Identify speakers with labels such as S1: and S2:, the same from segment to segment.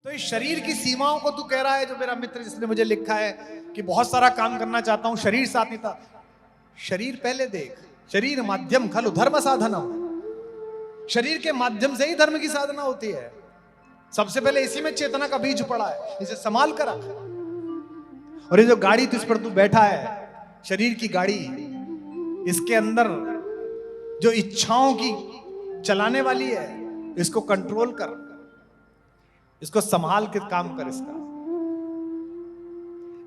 S1: तो इस शरीर की सीमाओं को तू कह रहा है, जो मेरा मित्र जिसने मुझे लिखा है कि बहुत सारा काम करना चाहता हूं, शरीर साथ नहीं था। शरीर पहले देख, शरीर माध्यम खलु धर्म साधनम। शरीर के माध्यम से ही धर्म की साधना होती है। सबसे पहले इसी में चेतना का बीज पड़ा है, इसे संभाल कर रख। और ये जो गाड़ी तुझ पर तू बैठा है, शरीर की गाड़ी, इसके अंदर जो इच्छाओं की चलाने वाली है, इसको कंट्रोल कर, इसको संभाल के काम कर। इसका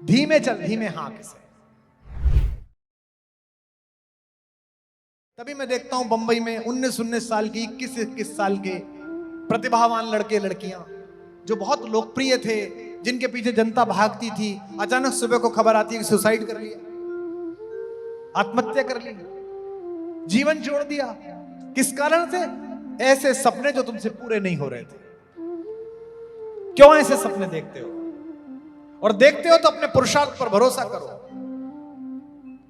S1: धीमे चल, धीमे हाँक इसे। तभी मैं देखता हूं बंबई में 19-19 साल की, 21-21 साल के प्रतिभावान लड़के लड़कियां जो बहुत लोकप्रिय थे, जिनके पीछे जनता भागती थी, अचानक सुबह को खबर आती है कि सुसाइड कर लिया, आत्महत्या कर ली, जीवन छोड़ दिया। किस कारण से? ऐसे सपने जो तुमसे पूरे नहीं हो रहे थे। क्यों ऐसे सपने देखते हो? और देखते हो तो अपने पुरुषार्थ पर भरोसा करो।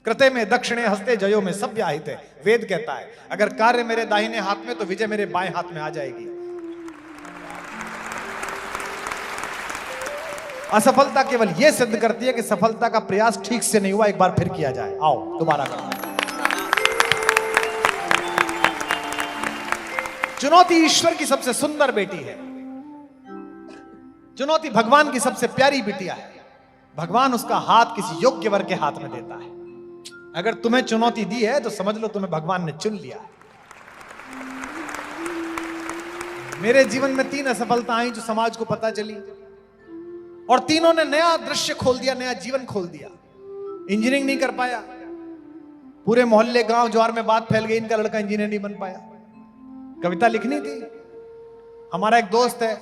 S1: कृते में दक्षिणे हस्ते जयो में सब व्याहित है। वेद कहता है अगर कार्य मेरे दाहिने हाथ में तो विजय मेरे बाएं हाथ में आ जाएगी। असफलता केवल यह सिद्ध करती है कि सफलता का प्रयास ठीक से नहीं हुआ, एक बार फिर किया जाए। आओ दोबारा करो। चुनौती ईश्वर की सबसे सुंदर बेटी है। चुनौती भगवान की सबसे प्यारी बिटिया है। भगवान उसका हाथ किसी योग्य वर्ग के हाथ में देता है। अगर तुम्हें चुनौती दी है तो समझ लो तुम्हें भगवान ने चुन लिया है। मेरे जीवन में 3 असफलता आई जो समाज को पता चली, और तीनों ने नया दृश्य खोल दिया, नया जीवन खोल दिया। इंजीनियरिंग नहीं कर पाया, पूरे मोहल्ले गांव ज्वार में बात फैल गई, इनका लड़का इंजीनियर नहीं बन पाया। कविता लिखनी थी। हमारा एक दोस्त है,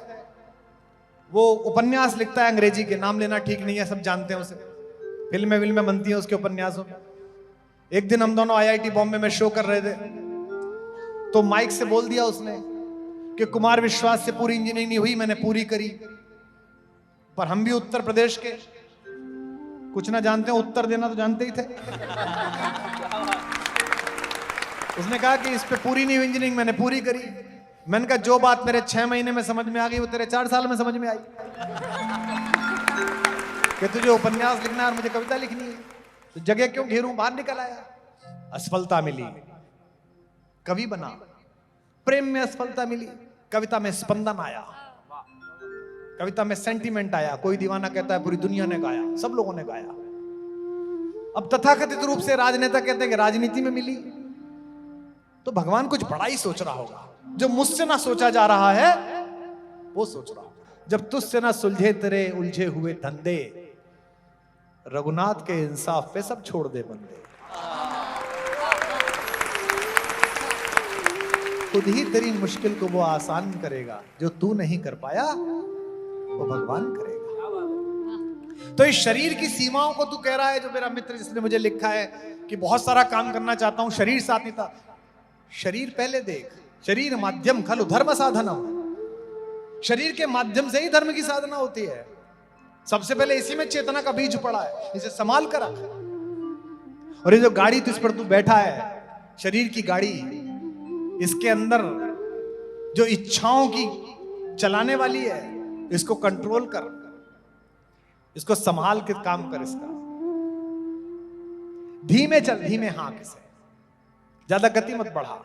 S1: वो उपन्यास लिखता है अंग्रेजी के, नाम लेना ठीक नहीं है, सब जानते हैं उसे, फिल्में बनती हैं उसके उपन्यासों में। एक दिन हम दोनों IIT बॉम्बे में शो कर रहे थे, तो माइक से बोल दिया उसने कि कुमार विश्वास से पूरी इंजीनियरिंग नहीं हुई, मैंने पूरी करी। पर हम भी उत्तर प्रदेश के, कुछ ना जानते हो, उत्तर देना तो जानते ही थे। उसने कहा कि इस पे पूरी नहीं हुई इंजीनियरिंग, मैंने पूरी करी। मैंने कहा जो बात मेरे 6 महीने में समझ में आ गई वो तेरे 4 साल में समझ में आई कि तुझे उपन्यास लिखना है और मुझे कविता लिखनी है, तो जगह क्यों घेरूं? बाहर निकल आया। असफलता मिली, कवि बना। प्रेम में असफलता मिली, कविता में स्पंदन आया, कविता में सेंटीमेंट आया। कोई दीवाना कहता है पूरी दुनिया ने गाया, सब लोगों ने गाया। अब तथाकथित रूप से राजनेता कहते हैं कि राजनीति में मिली, तो भगवान कुछ बड़ा ही सोच रहा होगा। जो मुझसे ना सोचा जा रहा है वो सोच रहा होगा। जब तुझसे ना सुलझे तेरे उलझे हुए धंधे, रघुनाथ के इंसाफ पे सब छोड़ दे बंदे। खुद ही तेरी मुश्किल को वो आसान करेगा, जो तू नहीं कर पाया वो भगवान करेगा। तो इस शरीर की सीमाओं को तू कह रहा है, जो मेरा मित्र जिसने मुझे लिखा है कि बहुत सारा काम करना चाहता हूं, शरीर साथ नहीं था। शरीर पहले देख, शरीर माध्यम खलु धर्म साधनम। शरीर के माध्यम से ही धर्म की साधना होती है। सबसे पहले इसी में चेतना का बीज पड़ा है, इसे संभाल कर रख। और ये जो गाड़ी तुझ पर तू बैठा है, शरीर की गाड़ी, इसके अंदर जो इच्छाओं की चलाने वाली है, इसको कंट्रोल कर, इसको संभाल के काम कर। इसका धीमे चल, धीमे हाँक इसे, ज्यादा गति मत बढ़ा।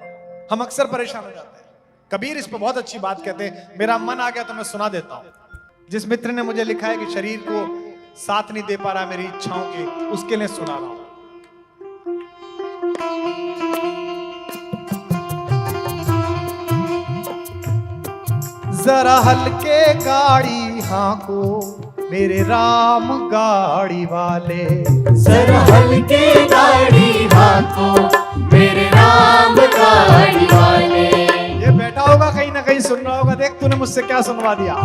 S1: हम अक्सर परेशान हो जाते हैं। कबीर इस पर बहुत अच्छी बात कहते हैं, मेरा मन आ गया तो मैं सुना देता हूं। जिस मित्र ने मुझे लिखा है कि शरीर को साथ नहीं दे पा रहा मेरी इच्छाओं के, उसके लिए सुना रहा हूं। जरा हल्के गाड़ी हाँको मेरे राम गाड़ी वाले,
S2: जरा हल्के गाड़ी हाँको मेरे राम गाड़ी वाले।
S1: ये बैठा होगा कहीं ना कहीं सुन रहा होगा, देख तूने मुझसे क्या सुनवा दिया।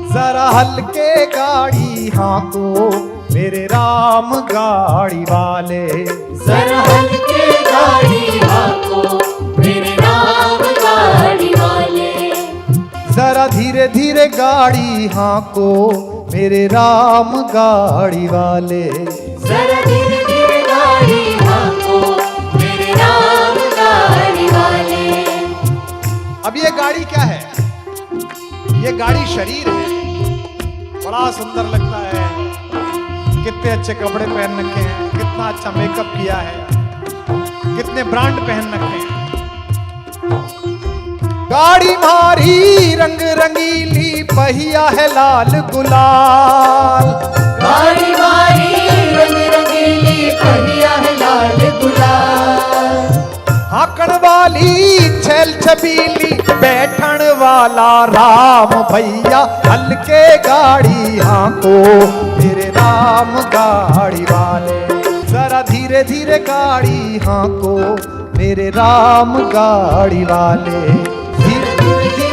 S1: जरा हल्के गाड़ी हाँको मेरे राम गाड़ी वाले,
S2: जरा हल्के गाड़ी हाँको मेरे राम गाड़ी वाले।
S1: जरा धीरे धीरे गाड़ी हाँको मेरे राम गाड़ी वाले,
S2: जरा धीरे धीरे गाड़ी हाँको मेरे राम गाड़ी वाले।
S1: अब ये गाड़ी क्या है? ये गाड़ी शरीर है, बड़ा सुंदर लगता है, कितने अच्छे कपड़े पहन रखे हैं, कितना अच्छा मेकअप किया है, कितने ब्रांड पहन रखे हैं। गाड़ी मारी रंग रंगीली, पहिया है लाल गुलाल।
S2: गाड़ी मारी रंग रंगीली, पहिया है लाल गुलाल।
S1: हाकण वाली छैल छबीली, बैठन वाला राम भैया, हल्के गाड़ी हाको मेरे राम गाड़ी वाले। जरा धीरे धीरे गाड़ी हाको मेरे राम गाड़ी वाले। धीरे धीरे